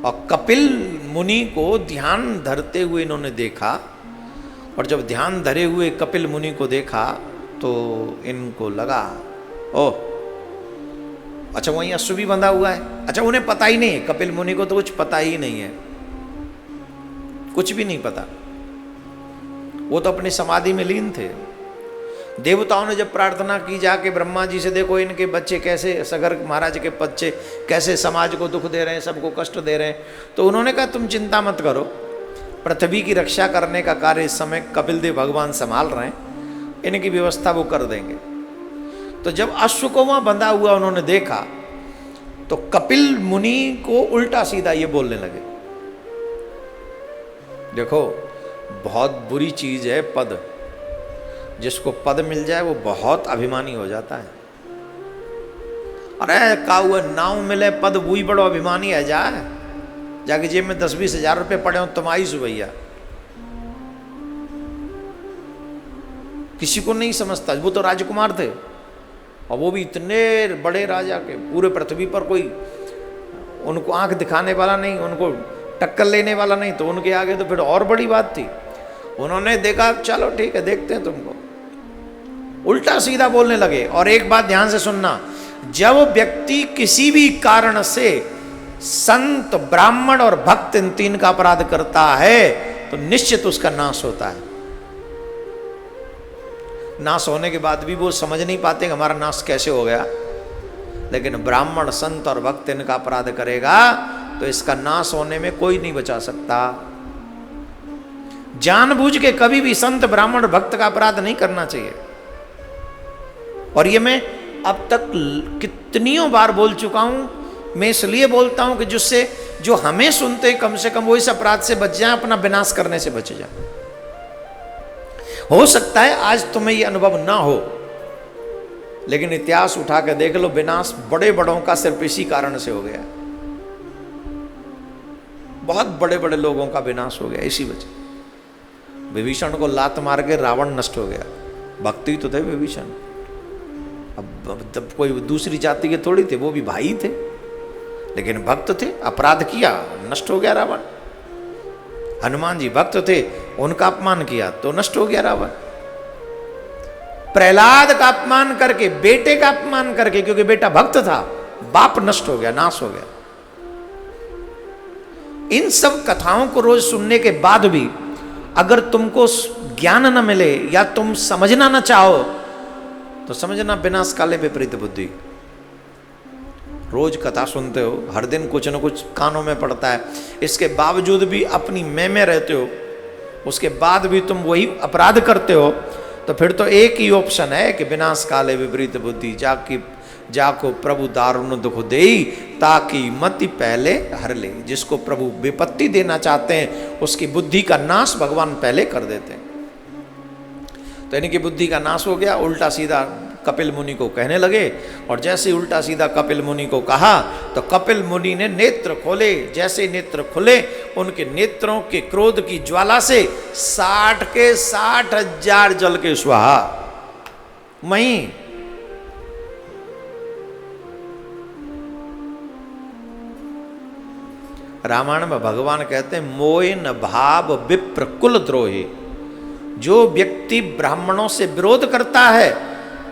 और कपिल मुनि को ध्यान धरते हुए इन्होंने देखा, और जब ध्यान धरे हुए कपिल मुनि को देखा तो इनको लगा ओह अच्छा वहीं अश्व भी बंधा हुआ है। अच्छा उन्हें पता ही नहीं, कपिल मुनि को तो कुछ पता ही नहीं है, कुछ भी नहीं पता, वो तो अपनी समाधि में लीन थे। देवताओं ने जब प्रार्थना की जाके ब्रह्मा जी से, देखो इनके बच्चे कैसे, सगर महाराज के बच्चे कैसे समाज को दुख दे रहे हैं, सबको कष्ट दे रहे हैं, तो उन्होंने कहा तुम चिंता मत करो, पृथ्वी की रक्षा करने का कार्य इस समय कपिल देव भगवान संभाल रहे हैं, इनकी व्यवस्था वो कर देंगे। तो जब अश्व को वहां बंधा हुआ उन्होंने देखा तो कपिल मुनि को उल्टा सीधा ये बोलने लगे, देखो बहुत बुरी चीज है पद, जिसको पद मिल जाए वो बहुत अभिमानी हो जाता है। अरे का हुआ नाव मिले पद वही बड़ो अभिमानी है, जाके जेब में 10-20 हजार रुपये पड़े हो तुम आई भैया, किसी को नहीं समझता। वो तो राजकुमार थे और वो भी इतने बड़े राजा के, पूरे पृथ्वी पर कोई उनको आंख दिखाने वाला नहीं, उनको टक्कर लेने वाला नहीं, तो उनके आगे तो फिर और बड़ी बात थी। उन्होंने देखा चलो ठीक है देखते हैं तुमको, उल्टा सीधा बोलने लगे। और एक बात ध्यान से सुनना, जब व्यक्ति किसी भी कारण से संत ब्राह्मण और भक्त इन तीन का अपराध करता है तो निश्चित उसका नाश होता है। नाश होने के बाद भी वो समझ नहीं पाते कि हमारा नाश कैसे हो गया, लेकिन ब्राह्मण संत और भक्त इनका अपराध करेगा तो इसका नाश होने में कोई नहीं बचा सकता। जानबूझ के कभी भी संत ब्राह्मण भक्त का अपराध नहीं करना चाहिए। और ये मैं अब तक कितनियों बार बोल चुका हूं, मैं इसलिए बोलता हूं कि जिससे जो हमें सुनते हैं कम से कम वो इस अपराध से बच जाए, अपना विनाश करने से बच जाए। हो सकता है आज तुम्हें ये अनुभव ना हो, लेकिन इतिहास उठा के देख लो, विनाश बड़े बड़ों का सिर्फ इसी कारण से हो गया। बहुत बड़े बड़े लोगों का विनाश हो गया इसी वजह। विभीषण को लात मार के रावण नष्ट हो गया, भक्ति तो थे विभीषण, अब कोई दूसरी जाति के थोड़ी थे, वो भी भाई थे, लेकिन भक्त थे, अपराध किया नष्ट हो गया रावण। हनुमान जी भक्त थे, उनका अपमान किया तो नष्ट हो गया रावण। प्रहलाद का अपमान करके, बेटे का अपमान करके, क्योंकि बेटा भक्त था, बाप नष्ट हो गया, नाश हो गया। इन सब कथाओं को रोज सुनने के बाद भी अगर तुमको ज्ञान न मिले या तुम समझना न चाहो तो समझना विनाश काले विपरीत बुद्धि। रोज कथा सुनते हो, हर दिन कुछ न कुछ कानों में पड़ता है, इसके बावजूद भी अपनी में रहते हो, उसके बाद भी तुम वही अपराध करते हो, तो फिर तो एक ही ऑप्शन है कि विनाश काले विपरीत बुद्धि, जाको प्रभु दारुण दुख देई ताकि मति पहले हर ले। जिसको प्रभु विपत्ति देना चाहते हैं उसकी बुद्धि का नाश भगवान पहले कर देते हैं। तो इनकी बुद्धि का नाश हो गया, उल्टा सीधा कपिल मुनि को कहने लगे। और जैसे उल्टा सीधा कपिल मुनि को कहा तो कपिल मुनि ने नेत्र खोले। जैसे नेत्र खुले, उनके नेत्रों के क्रोध की ज्वाला से 60 के 60 हजार जल के स्वाहा। वहीं रामायण में भगवान कहते हैं मोय न भाव विप्र कुल द्रोही। जो व्यक्ति ब्राह्मणों से विरोध करता है,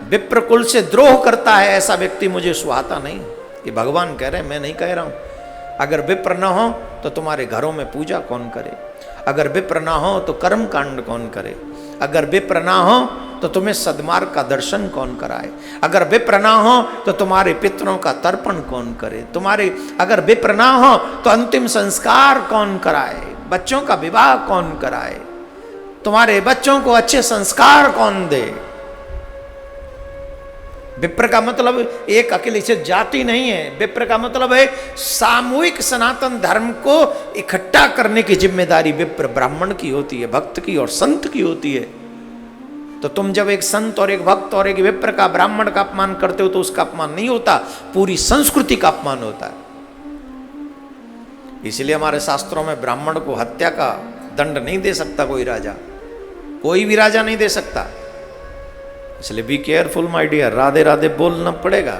विप्र कुल से द्रोह करता है, ऐसा व्यक्ति मुझे सुहाता नहीं। ये भगवान कह रहे हैं, मैं नहीं कह रहा हूं। अगर विप्र न हो तो तुम्हारे घरों में पूजा कौन करे, अगर विप्र ना हो तो कर्म कांड कौन करे, अगर विप्र ना हो तो तुम्हें सद्मार्ग का दर्शन कौन कराए, अगर विप्र ना हो तो तुम्हारे पितरों का तर्पण कौन करे, तुम्हारे अगर विप्र ना हो तो अंतिम संस्कार कौन कराए, बच्चों का विवाह कौन कराए, तुम्हारे बच्चों को अच्छे संस्कार कौन दे। विप्र का मतलब एक अकेले से जाति नहीं है, विप्र का मतलब है सामूहिक सनातन धर्म को इकट्ठा करने की जिम्मेदारी विप्र ब्राह्मण की होती है, भक्त की और संत की होती है। तो तुम जब एक संत और एक भक्त और एक विप्र का, ब्राह्मण का अपमान करते हो तो उसका अपमान नहीं होता, पूरी संस्कृति का अपमान होता है। इसलिए हमारे शास्त्रों में ब्राह्मण को हत्या का दंड नहीं दे सकता कोई राजा, कोई भी राजा नहीं दे सकता। इसलिए be careful my dear, Radhe Radhe बोलना पड़ेगा।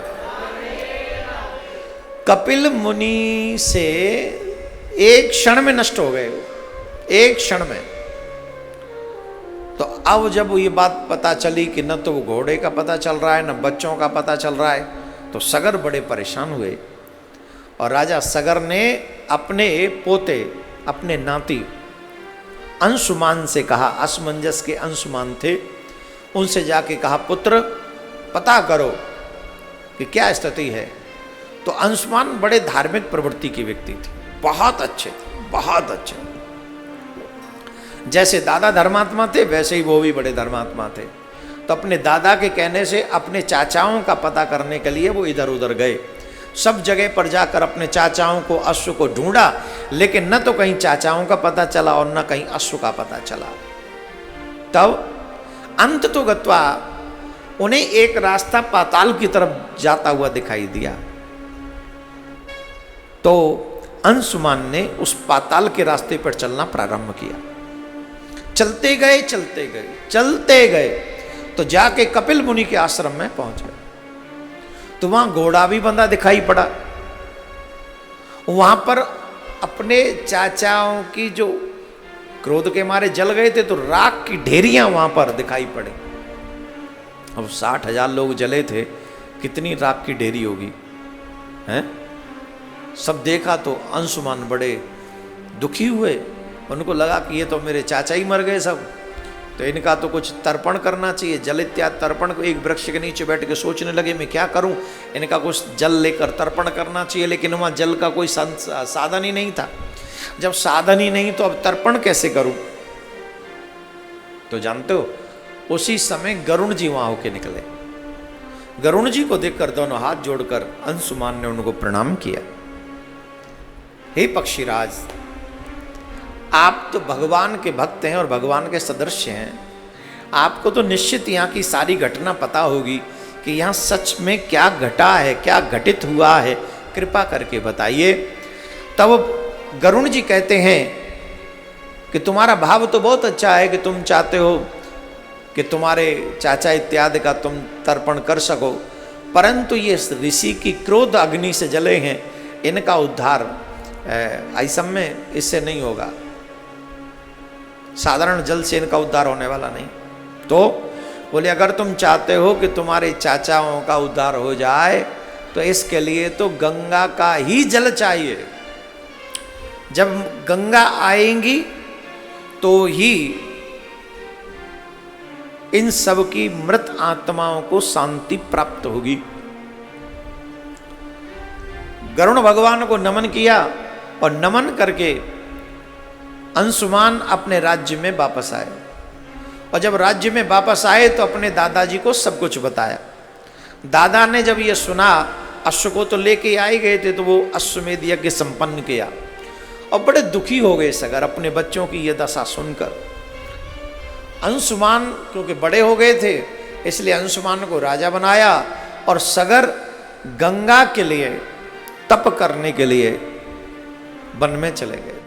कपिल मुनि से एक क्षण में नष्ट हो गए, एक क्षण में। तो अब जब ये बात पता चली कि न तो वो घोड़े का पता चल रहा है, न बच्चों का पता चल रहा है, तो सगर बड़े परेशान हुए। और राजा सगर ने अपने पोते, अपने नाती अंशुमान से कहा, असमंजस के अंशुमान थे, उनसे जाके कहा, पुत्र पता करो कि क्या स्थिति है। तो अंशुमान बड़े धार्मिक प्रवृत्ति के व्यक्ति थे, बहुत अच्छे थे, बहुत अच्छे। जैसे दादा धर्मात्मा थे वैसे ही वो भी बड़े धर्मात्मा थे। तो अपने दादा के कहने से अपने चाचाओं का पता करने के लिए वो इधर उधर गए, सब जगह पर जाकर अपने चाचाओं को, अश्व को ढूंढा, लेकिन न तो कहीं चाचाओं का पता चला और न कहीं अश्व का पता चला। तब अंत तो गत्वा उन्हें एक रास्ता पाताल की तरफ जाता हुआ दिखाई दिया। तो अंशुमान ने उस पाताल के रास्ते पर चलना प्रारंभ किया। चलते गए चलते गए चलते गए, तो जाके कपिल मुनि के आश्रम में पहुंच गए। तो वहां घोड़ा भी बंधा दिखाई पड़ा। वहां पर अपने चाचाओं की जो क्रोध के मारे जल गए थे, तो राख की ढेरियां वहां पर दिखाई पड़े। अब 60,000 लोग जले थे, कितनी राख की ढेरी होगी, हैं? सब देखा तो अंशुमान बड़े दुखी हुए। उनको लगा कि ये तो मेरे चाचा ही मर गए सब, तो इनका तो कुछ तर्पण करना चाहिए, जल इत्यादि तर्पण। को एक वृक्ष के नीचे बैठ के सोचने लगे, मैं क्या करूं, इनका कुछ जल लेकर तर्पण करना चाहिए, लेकिन वहाँ जल का कोई साधन ही नहीं था। जब साधन ही नहीं तो अब तर्पण कैसे करूं। तो जानते हो, उसी समय गरुण जी वहां होके निकले। गरुण जी को देखकर दोनों हाथ जोड़कर अंशुमान ने उनको प्रणाम किया। हे पक्षीराज, आप तो भगवान के भक्त हैं और भगवान के सदृश्य हैं, आपको तो निश्चित यहाँ की सारी घटना पता होगी कि यहाँ सच में क्या घटा है, क्या घटित हुआ है, कृपा करके बताइए। तब गरुण जी कहते हैं कि तुम्हारा भाव तो बहुत अच्छा है कि तुम चाहते हो कि तुम्हारे चाचा इत्यादि का तुम तर्पण कर सको, परंतु ये ऋषि की क्रोध अग्नि से जले हैं, इनका उद्धार ऐसा में इससे नहीं होगा, साधारण जल से इनका उद्धार होने वाला नहीं। तो बोले, अगर तुम चाहते हो कि तुम्हारे चाचाओं का उद्धार हो जाए, तो इसके लिए तो गंगा का ही जल चाहिए। जब गंगा आएंगी तो ही इन सब की मृत आत्माओं को शांति प्राप्त होगी। गरुण भगवान को नमन किया और नमन करके अंशुमान अपने राज्य में वापस आए। और जब राज्य में वापस आए तो अपने दादाजी को सब कुछ बताया। दादा ने जब ये सुना, अश्व को तो लेके आ ही गए थे, तो वो अश्वमेध यज्ञ संपन्न किया और बड़े दुखी हो गए सगर अपने बच्चों की ये दशा सुनकर। अंशुमान क्योंकि बड़े हो गए थे, इसलिए अंशुमान को राजा बनाया और सगर गंगा के लिए तप करने के लिए वन में चले गए।